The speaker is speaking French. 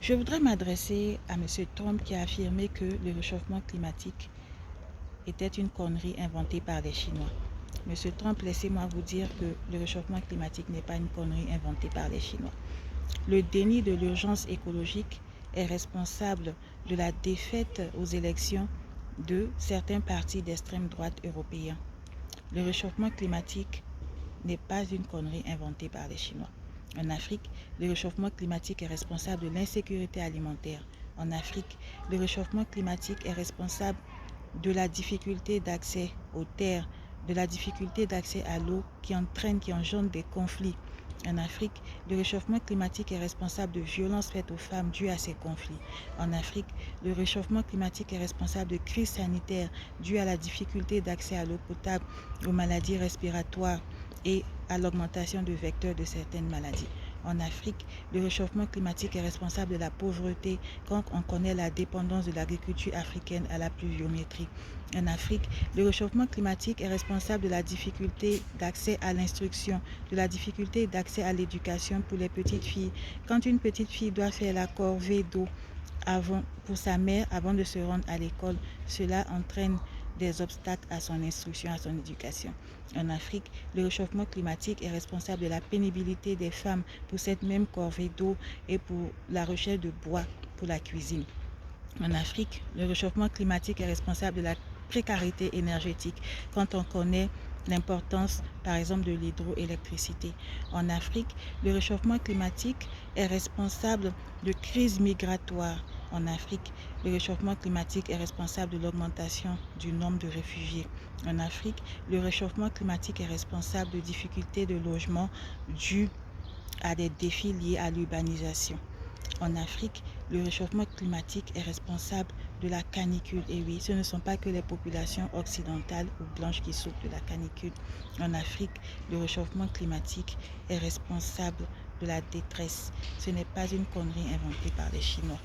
Je voudrais m'adresser à M. Trump qui a affirmé que le réchauffement climatique était une connerie inventée par les Chinois. Monsieur Trump, laissez-moi vous dire que le réchauffement climatique n'est pas une connerie inventée par les Chinois. Le déni de l'urgence écologique est responsable de la défaite aux élections de certains partis d'extrême droite européens. Le réchauffement climatique n'est pas une connerie inventée par les Chinois. En Afrique, le réchauffement climatique est responsable de l'insécurité alimentaire. En Afrique, le réchauffement climatique est responsable de la difficulté d'accès aux terres, de la difficulté d'accès à l'eau qui engendre des conflits. En Afrique, le réchauffement climatique est responsable de violences faites aux femmes dues à ces conflits. En Afrique, le réchauffement climatique est responsable de crises sanitaires dues à la difficulté d'accès à l'eau potable, aux maladies respiratoires et à l'augmentation de vecteurs de certaines maladies. En Afrique, le réchauffement climatique est responsable de la pauvreté quand on connaît la dépendance de l'agriculture africaine à la pluviométrie. En Afrique, le réchauffement climatique est responsable de la difficulté d'accès à l'instruction, de la difficulté d'accès à l'éducation pour les petites filles. Quand une petite fille doit faire la corvée d'eau pour sa mère avant de se rendre à l'école, cela entraîne des obstacles à son instruction, à son éducation. En Afrique, le réchauffement climatique est responsable de la pénibilité des femmes pour cette même corvée d'eau et pour la recherche de bois pour la cuisine. En Afrique, le réchauffement climatique est responsable de la précarité énergétique quand on connaît l'importance, par exemple, de l'hydroélectricité. En Afrique, le réchauffement climatique est responsable de crises migratoires. En Afrique, le réchauffement climatique est responsable de l'augmentation du nombre de réfugiés. En Afrique, le réchauffement climatique est responsable de difficultés de logement dues à des défis liés à l'urbanisation. En Afrique, le réchauffement climatique est responsable de la canicule. Et oui, ce ne sont pas que les populations occidentales ou blanches qui souffrent de la canicule. En Afrique, le réchauffement climatique est responsable de la détresse. Ce n'est pas une connerie inventée par les Chinois.